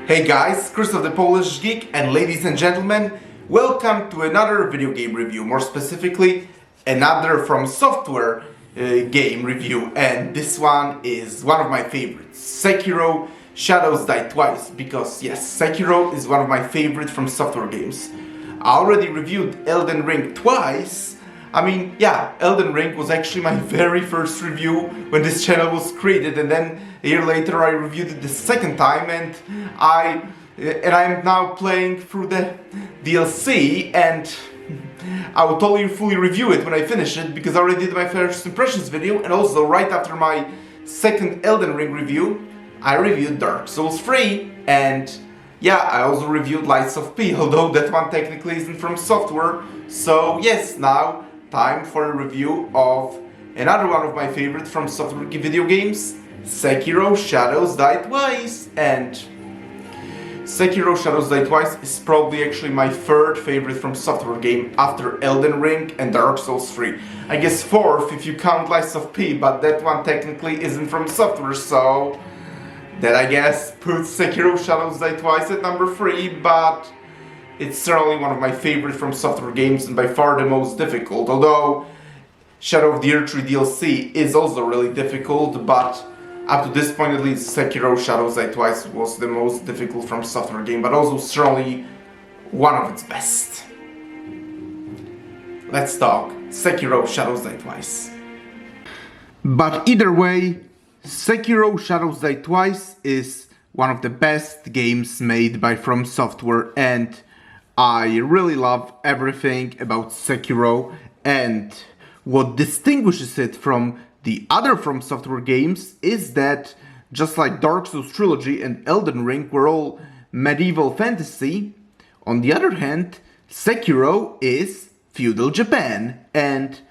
Hey guys, Chris of the Polish Geek, and ladies and gentlemen, welcome to another video game review, more specifically another From Software game review, and this one is one of my favorites, Sekiro Shadows Die Twice, because yes, Sekiro is one of my favorite From Software games. I already reviewed Elden Ring twice. Elden Ring was actually my very first review when this channel was created, and then a year later I reviewed it the second time, and I'm now playing through the DLC, and I will totally fully review it when I finish it, because I already did my first impressions video, and also right after my second Elden Ring review, I reviewed Dark Souls 3, and yeah, I also reviewed Lights of P, although that one technically isn't From Software. So yes, now time for a review of another one of my favorite From Software video games, Sekiro Shadows Die Twice. And Sekiro Shadows Die Twice is probably actually my third favorite From Software game after Elden Ring and Dark Souls 3. I guess fourth if you count Lights of P, but that one technically isn't From Software, so that I guess puts Sekiro Shadows Die Twice at number 3, but it's certainly one of my favorite From Software games and by far the most difficult, although Shadow of the Erdtree DLC is also really difficult, but up to this point at least Sekiro Shadows Die Twice was the most difficult From Software game, but also certainly one of its best. Let's talk Sekiro Shadows Die Twice. But either way, Sekiro Shadows Die Twice is one of the best games made by From Software, and I really love everything about Sekiro, and what distinguishes it from the other From Software games is that, just like Dark Souls Trilogy and Elden Ring were all medieval fantasy, on the other hand, Sekiro is feudal Japan, and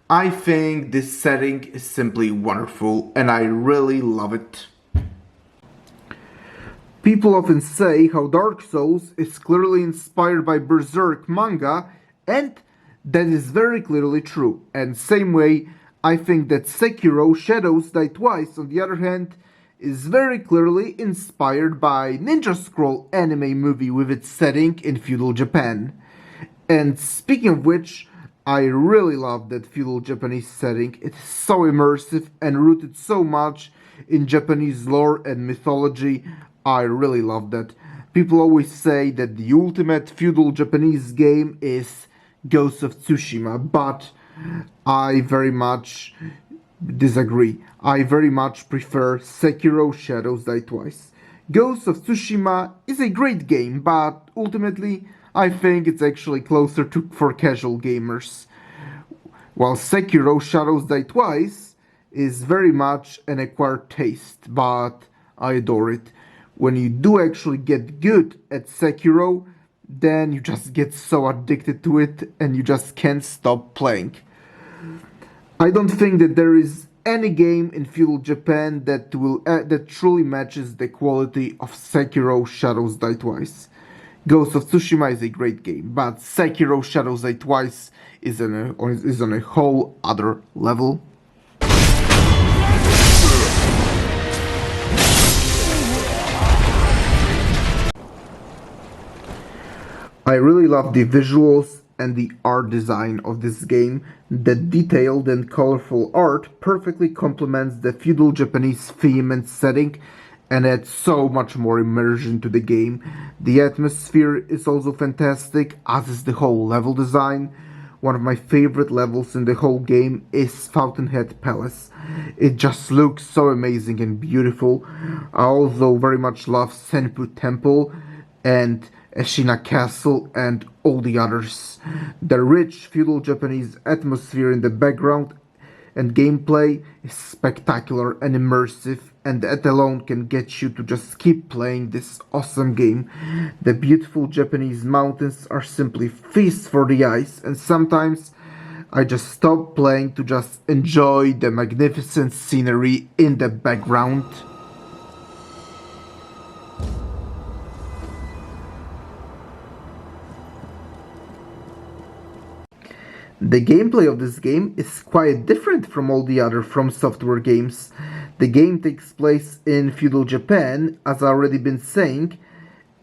I think this setting is simply wonderful, and I really love it. People often say how Dark Souls is clearly inspired by Berserk manga, and that is very clearly true. And same way, I think that Sekiro Shadows Die Twice, on the other hand, is very clearly inspired by Ninja Scroll anime movie with its setting in feudal Japan. And speaking of which, I really love that feudal Japanese setting. It is so immersive and rooted so much in Japanese lore and mythology. I really love that. People always say that the ultimate feudal Japanese game is Ghost of Tsushima, but I very much disagree. I very much prefer Sekiro Shadows Die Twice. Ghost of Tsushima is a great game, but ultimately I think it's actually closer to for casual gamers. While Sekiro Shadows Die Twice is very much an acquired taste, but I adore it. When you do actually get good at Sekiro, then you just get so addicted to it and you just can't stop playing. I don't think that there is any game in feudal Japan that truly matches the quality of Sekiro Shadows Die Twice. Ghost of Tsushima is a great game, but Sekiro Shadows Die Twice is on a whole other level. I really love the visuals and the art design of this game. The detailed and colorful art perfectly complements the feudal Japanese theme and setting, and adds so much more immersion to the game. The atmosphere is also fantastic, as is the whole level design. One of my favorite levels in the whole game is Fountainhead Palace. It just looks so amazing and beautiful. I also very much love Senpu Temple and Eshina Castle and all the others. The rich feudal Japanese atmosphere in the background and gameplay is spectacular and immersive, and that alone can get you to just keep playing this awesome game. The beautiful Japanese mountains are simply feast for the eyes, and sometimes I just stop playing to just enjoy the magnificent scenery in the background. The gameplay of this game is quite different from all the other From Software games. The game takes place in feudal Japan, as I've already been saying,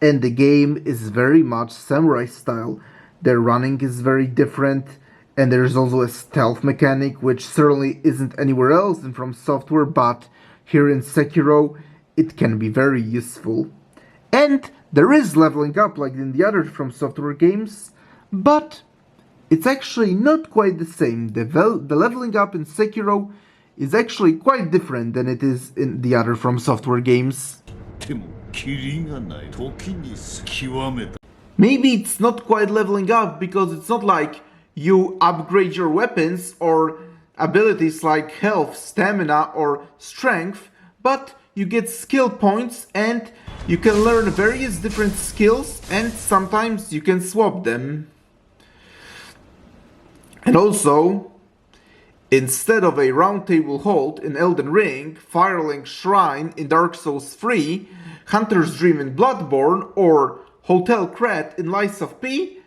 and the game is very much samurai style. Their running is very different, and there's also a stealth mechanic, which certainly isn't anywhere else in FromSoftware, but here in Sekiro, it can be very useful. And there is leveling up like in the other FromSoftware games, but it's actually not quite the same. The leveling up in Sekiro is actually quite different than it is in the other FromSoftware games. Maybe it's not quite leveling up because it's not like you upgrade your weapons or abilities like health, stamina or strength, but you get skill points and you can learn various different skills and sometimes you can swap them. And also, instead of a round table hold in Elden Ring, Firelink Shrine in Dark Souls 3, Hunter's Dream in Bloodborne, or Hotel Krat in Lies of P,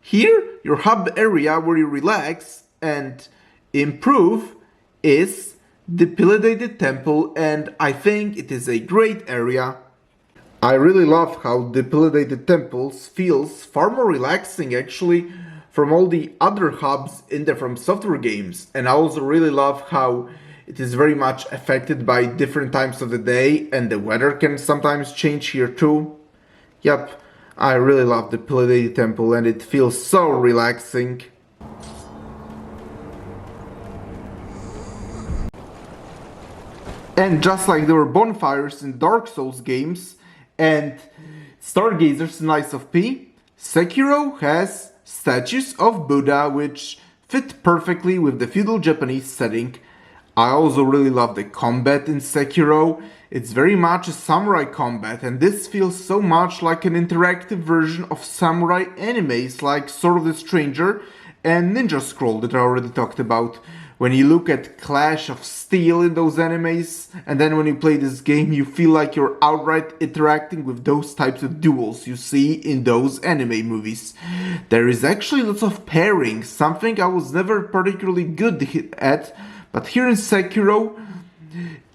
here your hub area where you relax and improve is the Dilapidated Temple, and I think it is a great area. I really love how Dilapidated Temples feels far more relaxing actually from all the other hubs in the FromSoftware games, and I also really love how it is very much affected by different times of the day and the weather can sometimes change here too. Yep, I really love the Dilapidated Temple and it feels so relaxing. And just like there were bonfires in Dark Souls games and stargazers in Lies of P, Sekiro has statues of Buddha which fit perfectly with the feudal Japanese setting. I also really love the combat in Sekiro. It's very much a samurai combat and this feels so much like an interactive version of samurai animes like Sword of the Stranger and Ninja Scroll that I already talked about. When you look at Clash of Steel in those animes, and then when you play this game, you feel like you're outright interacting with those types of duels you see in those anime movies. There is actually lots of pairing, something I was never particularly good at, but here in Sekiro,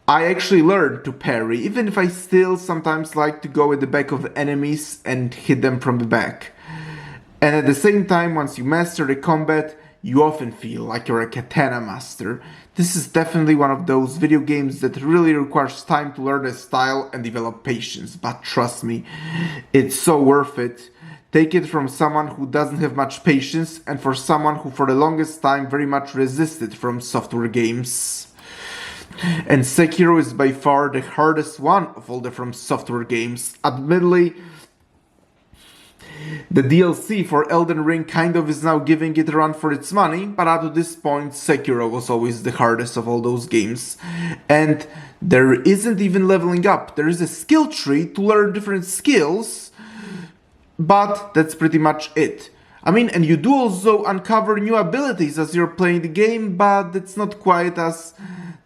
I actually learned to parry, even if I still sometimes like to go at the back of enemies and hit them from the back. And at the same time, once you master the combat, you often feel like you're a katana master. This is definitely one of those video games that really requires time to learn the style and develop patience, but trust me, it's so worth it. Take it from someone who doesn't have much patience and for someone who for the longest time very much resisted FromSoftware games. And Sekiro is by far the hardest one of all the FromSoftware games. Admittedly, the DLC for Elden Ring kind of is now giving it a run for its money, but up to this point Sekiro was always the hardest of all those games. And there isn't even leveling up, there is a skill tree to learn different skills, but that's pretty much it. I mean, and you do also uncover new abilities as you're playing the game, but it's not quite as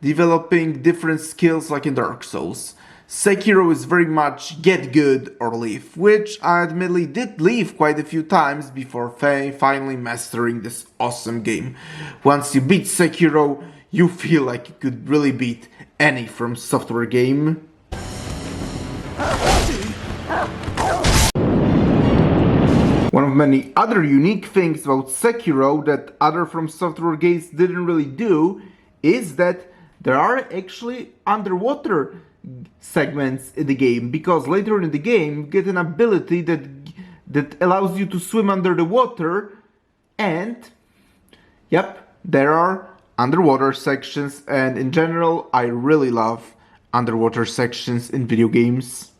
developing different skills like in Dark Souls. Sekiro is very much get good or leave, which I admittedly did leave quite a few times before finally mastering this awesome game. Once you beat Sekiro, you feel like you could really beat any FromSoftware game. One of many other unique things about Sekiro that other FromSoftware games didn't really do is that there are actually underwater segments in the game, because later in the game you get an ability that allows you to swim under the water, and yep, there are underwater sections, and in general I really love underwater sections in video games.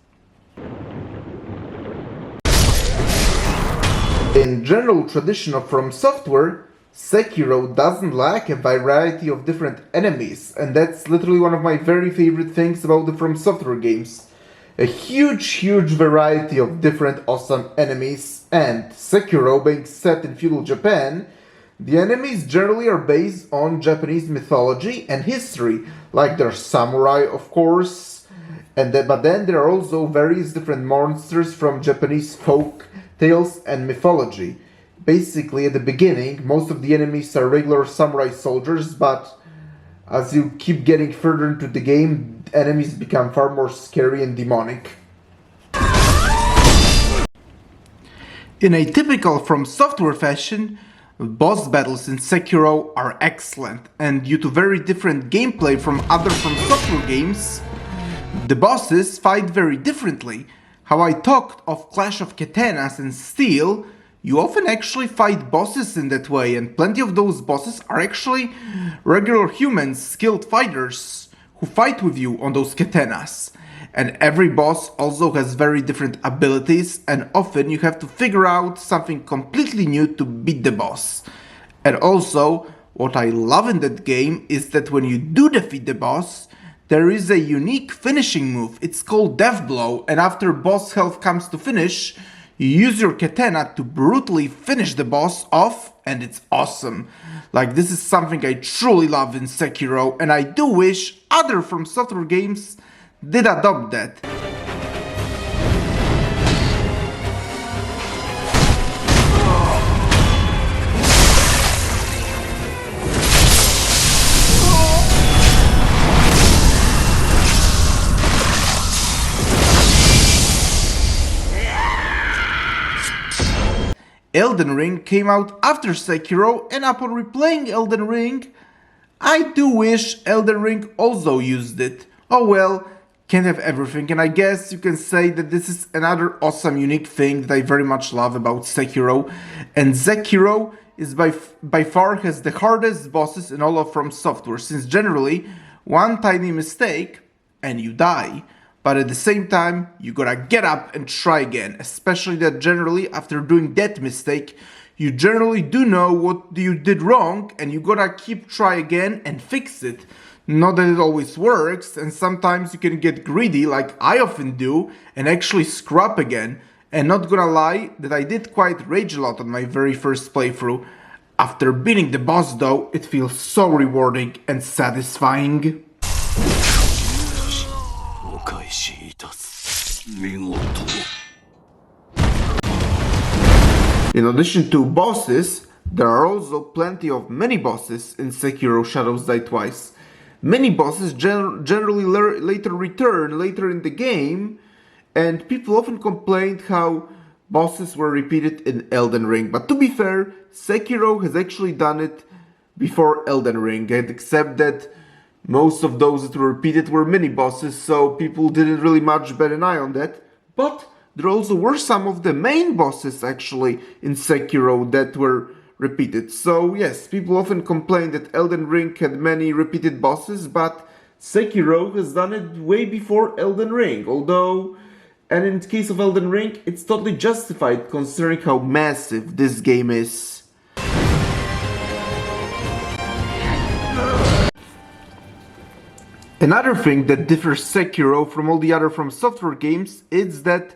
In general tradition of FromSoftware, Sekiro doesn't lack a variety of different enemies, and that's literally one of my very favorite things about the FromSoftware games. A huge variety of different awesome enemies, and Sekiro being set in feudal Japan, the enemies generally are based on Japanese mythology and history, like there's samurai of course, but then there are also various different monsters from Japanese folk tales and mythology. Basically, at the beginning, most of the enemies are regular samurai soldiers, but as you keep getting further into the game, enemies become far more scary and demonic. In a typical From Software fashion, boss battles in Sekiro are excellent, and due to very different gameplay from other From Software games, the bosses fight very differently. How I talked of Clash of Katanas and Steel, you often actually fight bosses in that way, and plenty of those bosses are actually regular humans, skilled fighters, who fight with you on those katanas. And every boss also has very different abilities, and often you have to figure out something completely new to beat the boss. And also, what I love in that game is that when you do defeat the boss, there is a unique finishing move. It's called Death Blow, and after boss health comes to finish, you use your katana to brutally finish the boss off, and it's awesome. Like, this is something I truly love in Sekiro, and I do wish other From Software games did adopt that. Elden Ring came out after Sekiro, and upon replaying Elden Ring, I do wish Elden Ring also used it. Oh well, can't have everything, and I guess you can say that this is another awesome unique thing that I very much love about Sekiro. And Sekiro is by far has the hardest bosses in all of From Software, since generally one tiny mistake and you die. But at the same time, you gotta get up and try again, especially that generally after doing that mistake, you generally do know what you did wrong and you gotta keep try again and fix it. Not that it always works, and sometimes you can get greedy like I often do and actually screw up again. And not gonna lie, that I did quite rage a lot on my very first playthrough. After beating the boss though, it feels so rewarding and satisfying. In addition to bosses, there are also plenty of mini-bosses in Sekiro Shadows Die Twice. Mini-bosses generally later return later in the game, and people often complained how bosses were repeated in Elden Ring. But to be fair, Sekiro has actually done it before Elden Ring, and except that most of those that were repeated were mini-bosses, so people didn't really much bat an eye on that. But there also were some of the main bosses actually in Sekiro that were repeated. So yes, people often complain that Elden Ring had many repeated bosses, but Sekiro has done it way before Elden Ring. Although, and in the case of Elden Ring, it's totally justified considering how massive this game is. Another thing that differs Sekiro from all the other From Software games is that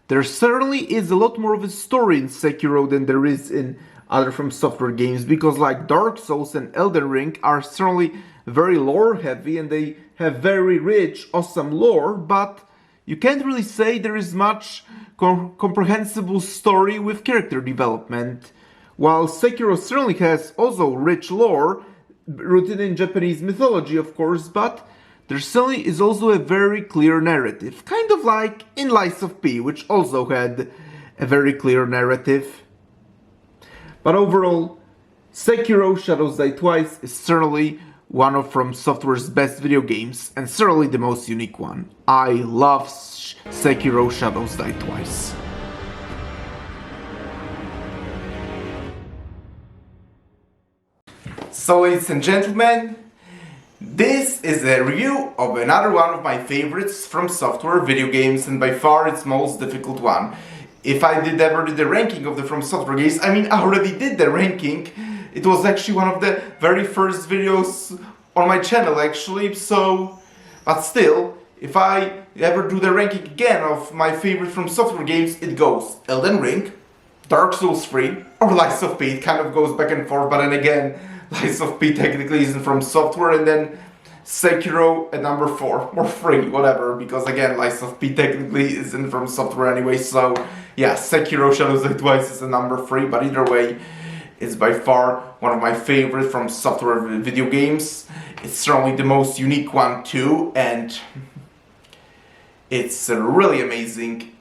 there certainly is a lot more of a story in Sekiro than there is in other From Software games, because like Dark Souls and Elden Ring are certainly very lore heavy and they have very rich, awesome lore, but you can't really say there is much comprehensible story with character development. While Sekiro certainly has also rich lore, rooted in Japanese mythology of course, but there certainly is also a very clear narrative, kind of like in Lies of P, which also had a very clear narrative. But overall, Sekiro Shadows Die Twice is certainly one of From Software's best video games, and certainly the most unique one. I love Sekiro Shadows Die Twice. So ladies and gentlemen, this is a review of another one of my favorites From Software video games, and by far its most difficult one. If I ever did the ranking of the From Software games, I mean I already did the ranking. It was actually one of the very first videos on my channel actually, so... But still, if I ever do the ranking again of my favorite From Software games, it goes Elden Ring, Dark Souls 3, or Lies of P. It kind of goes back and forth, but then again, Lies of P technically isn't From Software, and then Sekiro at number 4, or 3, whatever, because again, Lies of P technically isn't From Software anyway, so yeah, Sekiro Shadows Die Twice is a number 3, but either way, it's by far one of my favorite From Software video games. It's certainly the most unique one too, and it's really amazing.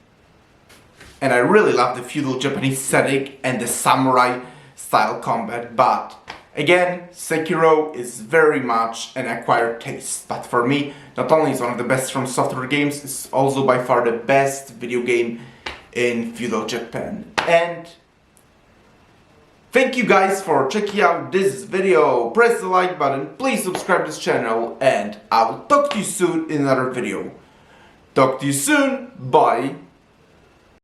and I really love the feudal Japanese setting and the samurai style combat, but again, Sekiro is very much an acquired taste. But for me, not only is one of the best From Software games, it's also by far the best video game in feudal Japan. And thank you guys for checking out this video. Press the like button, please subscribe to this channel, and I will talk to you soon in another video. Talk to you soon, bye!